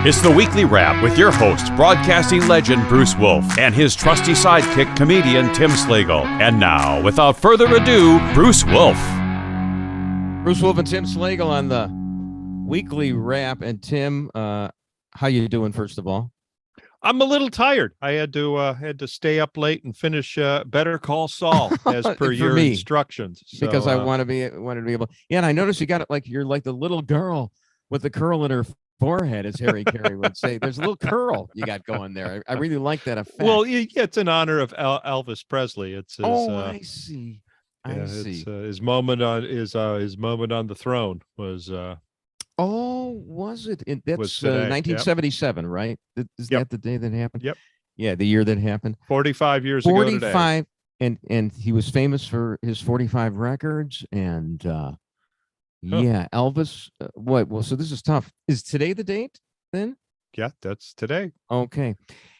It's the Weekly Wrap with your host, broadcasting legend Bruce Wolf, and his trusty sidekick, comedian Tim Slagle. And now, without further ado, Bruce Wolf. Bruce Wolf and Tim Slagle on the Weekly Wrap. And Tim, how you doing, first of all? I'm a little tired. I had to stay up late and finish Better Call Saul as per your instructions. So, because I wanted to be able. Yeah, and I noticed you got it like you're like the little girl with the curl in her forehead, as Harry Carey would say. There's a little curl you got going there. I really like that effect. Well, yeah, it's in honor of Elvis Presley. It's his, I see. I see. His moment on the throne was. Was it? That's 1977, yep. Right? Is that the day that happened? Yep. Yeah, the year that happened. 45 years ago today. 45, and he was famous for his 45 records, and yeah, Elvis. What? Well, so this is tough. Is today the date then? Yeah, that's today. Okay.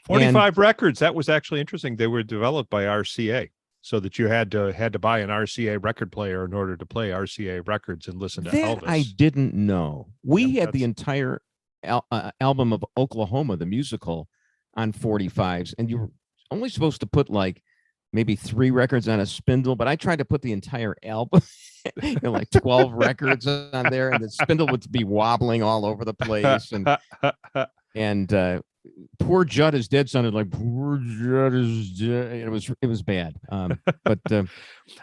45 records. That was actually interesting. They were developed by RCA, so that you had to buy an RCA record player in order to play RCA records and listen to Elvis. I didn't know. We had the entire album of Oklahoma, the musical, on 45s, and you were only supposed to put like maybe 3 records on a spindle, but I tried to put the entire album, like 12 records on there, and the spindle would be wobbling all over the place, and Poor Judd is Dead sounded like Poor Judd is dead. It was bad. But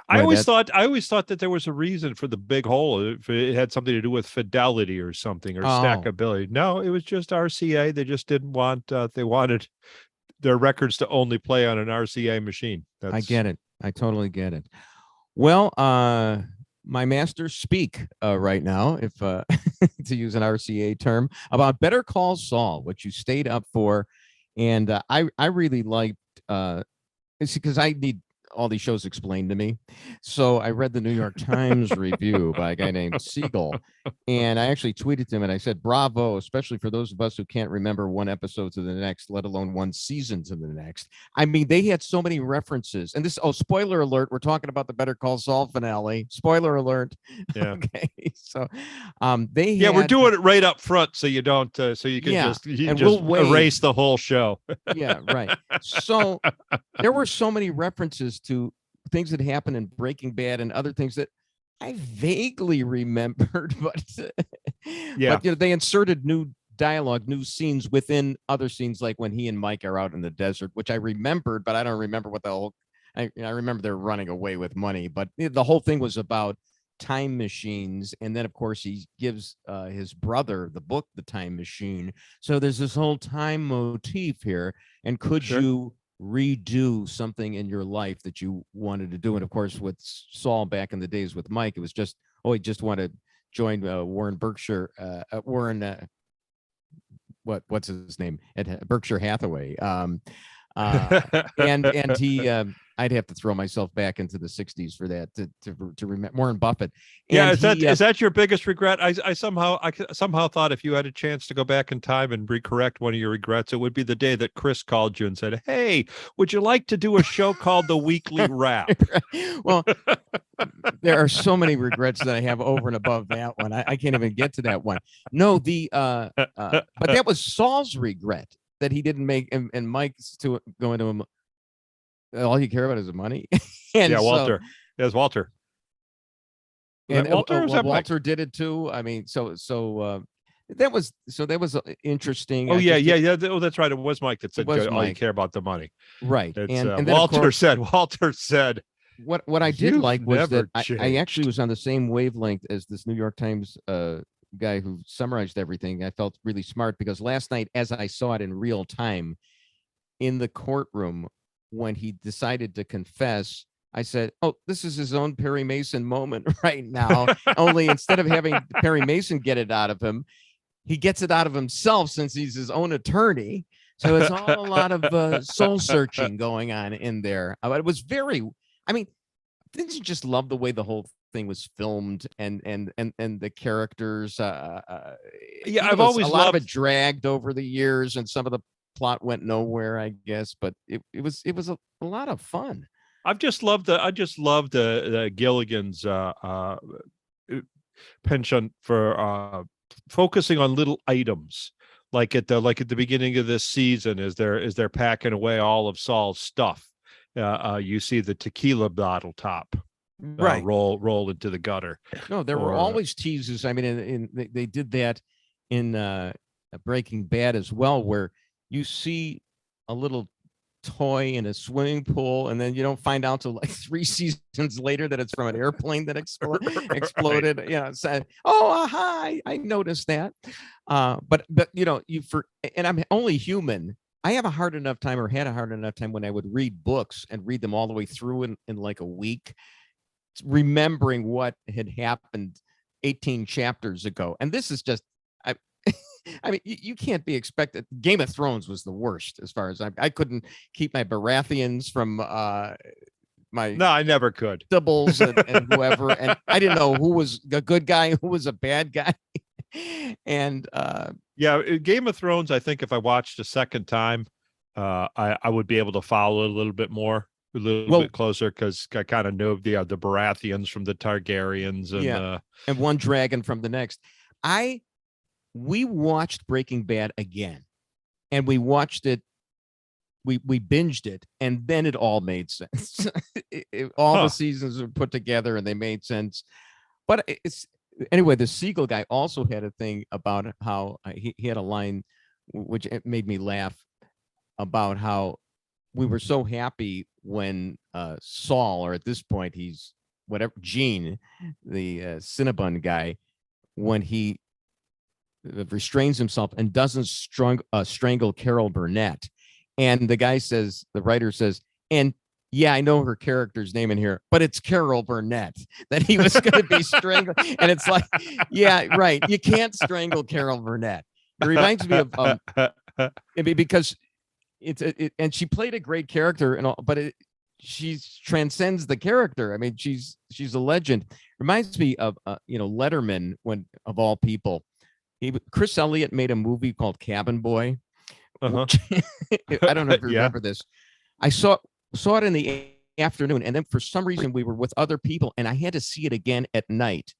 I always thought that there was a reason for the big hole. If it had something to do with fidelity or something, or stackability. No, it was just RCA. They just didn't want. They wanted their records to only play on an RCA machine. I get it. I totally get it. Well, my masters speak right now, if to use an RCA term, about Better Call Saul, which you stayed up for, and I really liked. It's because I need all these shows explained to me, so I read the New York Times review by a guy named Siegel, and I actually tweeted to him and I said, "Bravo!" Especially for those of us who can't remember one episode to the next, let alone one season to the next. I mean, they had so many references, and this. Oh, spoiler alert! We're talking about the Better Call Saul finale. Spoiler alert! Yeah. Okay, so they. Yeah, we're doing it right up front, so you don't. So you can just erase the whole show. Yeah, right. So there were so many references to things that happened in Breaking Bad and other things that I vaguely remembered, but yeah, but they inserted new dialogue, new scenes within other scenes, like when he and Mike are out in the desert, which I remembered, but I don't remember what the whole. I remember they're running away with money, but the whole thing was about time machines, and then of course he gives his brother the book, The Time Machine. So there's this whole time motif here, and could you redo something in your life that you wanted to do? And of course with Saul back in the days with Mike, it was just he just wanted to join Warren Berkshire what's his name at Berkshire Hathaway, and he I'd have to throw myself back into the 60s for that to remember Warren Buffett. And yeah, is that your biggest regret? I somehow thought if you had a chance to go back in time and recorrect one of your regrets, it would be the day that Chris called you and said, "Hey, would you like to do a show called The Weekly Wrap?" Well, there are so many regrets that I have over and above that one. I can't even get to that one. No, but that was Saul's regret that he didn't make, and Mike's to go into him. All you care about is the money. And yeah, Walter. There's Walter. And Walter did it too. I mean, so that was interesting. Oh yeah. Oh, that's right. It was Mike that said, "All you care about the money." Right. And Walter said. What I did like was that I actually was on the same wavelength as this New York Times guy who summarized everything. I felt really smart because last night, as I saw it in real time in the courtroom, when he decided to confess, I said, "Oh, this is his own Perry Mason moment right now." Only instead of having Perry Mason get it out of him, he gets it out of himself since he's his own attorney. So it's all a lot of soul searching going on in there. But it was very. I mean, didn't you just love the way the whole thing was filmed and the characters? Yeah, I've always a lot of it dragged over the years, and some of the plot went nowhere, I guess, but it was a lot of fun. I just loved the Gilligan's penchant for focusing on little items like at the beginning of this season, as they're packing away all of Saul's stuff, you see the tequila bottle top roll into the gutter. No, there were always teases. I mean, they did that in Breaking Bad as well, where you see a little toy in a swimming pool, and then you don't find out till like 3 seasons later that it's from an airplane that exploded. Right. Yeah, so, aha, I noticed that. But and I'm only human. I have a hard enough time, or had a hard enough time, when I would read books and read them all the way through in like a week, remembering what had happened 18 chapters ago. And this is just, I mean, you can't be expected. Game of Thrones was the worst, as far as I couldn't keep my Baratheons from No, I never could. Doubles and whoever, and I didn't know who was a good guy, who was a bad guy. And Game of Thrones, I think if I watched a second time, I would be able to follow it a little bit more, a little bit closer, because I kind of know the Baratheons from the Targaryens, and one dragon from the next. We watched Breaking Bad again, and we watched it. We binged it, and then it all made sense. All the seasons were put together, and they made sense. But anyway, the Slagle guy also had a thing about how he had a line which made me laugh, about how we were so happy when Saul, or at this point he's whatever, Gene, the Cinnabon guy, when he restrains himself and doesn't strangle Carol Burnett. And the writer says, and yeah, I know her character's name in here, but it's Carol Burnett, that he was going to be strangled. And it's like, yeah, right. You can't strangle Carol Burnett. It reminds me of because and she played a great character and all, but she transcends the character. I mean, she's a legend. Reminds me of Letterman, when, of all people, Chris Elliott made a movie called Cabin Boy. Which, I don't know if you remember this. I saw it in the afternoon, and then for some reason we were with other people, and I had to see it again at night.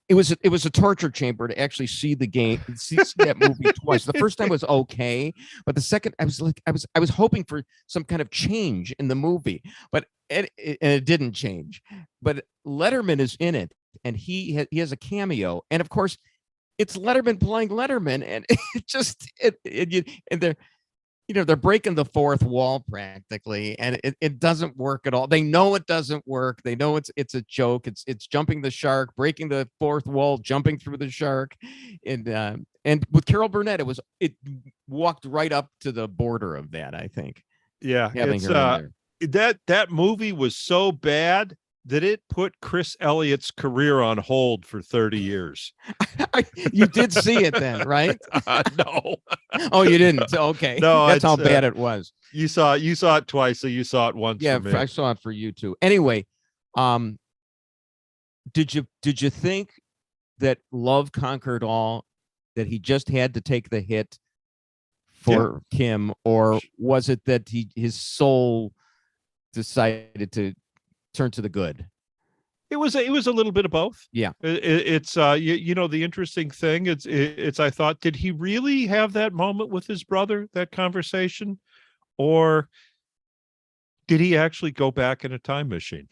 It was a torture chamber to actually see that movie twice. The first time was okay, but the second I was hoping for some kind of change in the movie, but it didn't change. But Letterman is in it, and he has a cameo, and of course it's Letterman playing Letterman, and they're breaking the fourth wall practically, and it doesn't work at all. They know it doesn't work. They know it's a joke. It's jumping the shark, breaking the fourth wall, jumping through the shark, and with Carol Burnett, it walked right up to the border of that, I think. Yeah, that movie was so bad that it put Chris Elliott's career on hold for 30 years. You did see it then, right? No. Oh, you didn't? Okay. No, that's how bad it was. You saw it twice, so you saw it once. Yeah, for me. I saw it for you too. Anyway, did you think that love conquered all, that he just had to take the hit for Kim, or was it that his soul decided to turn to the good? It was a little bit of both. Yeah. It's the interesting thing, it's I thought, did he really have that moment with his brother, that conversation, or did he actually go back in a time machine?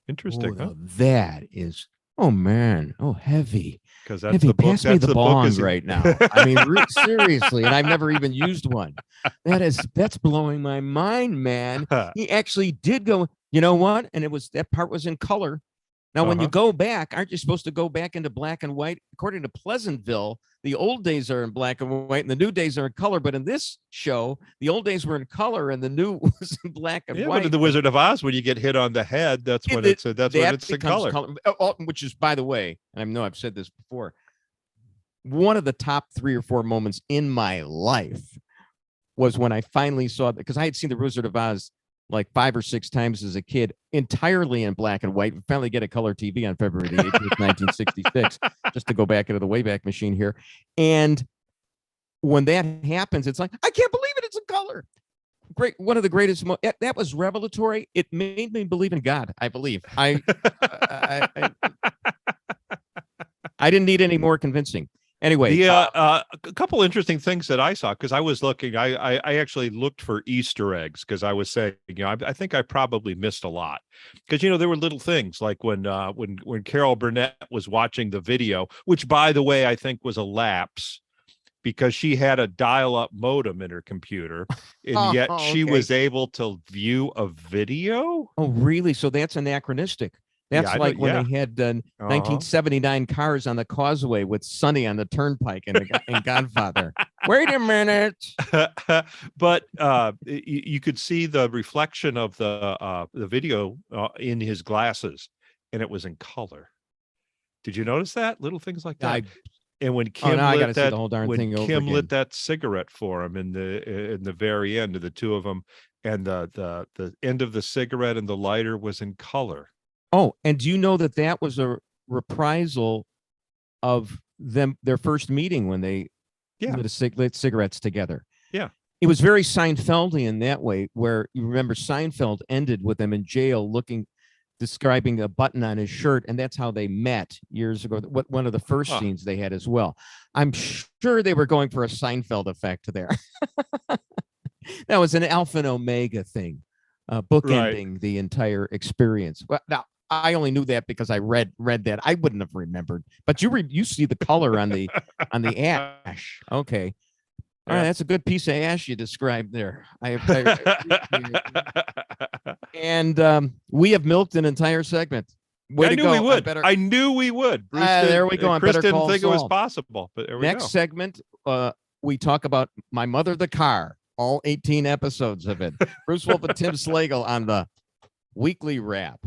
Interesting. Huh? That is, oh man, heavy. Because that's the book. Pass me the bong right now. I mean, seriously, and I've never even used one. That's blowing my mind, man. He actually did go. You know what? And that part was in color. Now, when you go back, aren't you supposed to go back into black and white? According to Pleasantville, the old days are in black and white, and the new days are in color. But in this show, the old days were in color, and the new was in black and white. But in The Wizard of Oz, when you get hit on the head, that's when it's in color. Which is, by the way, and I know I've said this before, one of the top 3 or 4 moments in my life was when I finally saw it, because I had seen The Wizard of Oz like 5 or 6 times as a kid, entirely in black and white. We finally get a color TV on February the 18th, 1966, just to go back into the Wayback Machine here. And when that happens, it's like, I can't believe it. It's a color. Great. One of the greatest. That was revelatory. It made me believe in God. I believe. I didn't need any more convincing. Anyway, a couple interesting things that I saw, because I was looking, I actually looked for Easter eggs, because I was saying, I think I probably missed a lot, because there were little things like when Carol Burnett was watching the video, which, by the way, I think was a lapse, because she had a dial-up modem in her computer, and yet she was able to view a video. Oh, really? So that's anachronistic. That's like when they had 1979 cars on the causeway with Sonny on the turnpike in Godfather. Wait a minute. But you could see the reflection of the video in his glasses, and it was in color. Did you notice that? Little things like that. And when Kim lit that cigarette for him in the very end of the two of them, and the end of the cigarette and the lighter was in color. Oh, and do you know that was a reprisal of their first meeting when they lit cigarettes together? Yeah. It was very Seinfeldian that way, where you remember Seinfeld ended with them in jail describing a button on his shirt, and that's how they met years ago. One of the first scenes they had as well. I'm sure they were going for a Seinfeld effect there. That was an Alpha and Omega thing, bookending the entire experience. Well, now I only knew that because I read that. I wouldn't have remembered. But you see the color on the ash. Okay. All right, that's a good piece of ash you described there. And we have milked an entire segment. I knew we would. I knew we would. Bruce there we go. Chris didn't think it was possible, but there we go. Next segment, we talk about My Mother the Car, all 18 episodes of it. Bruce Wolf and Tim Slagle on the Weekly Wrap.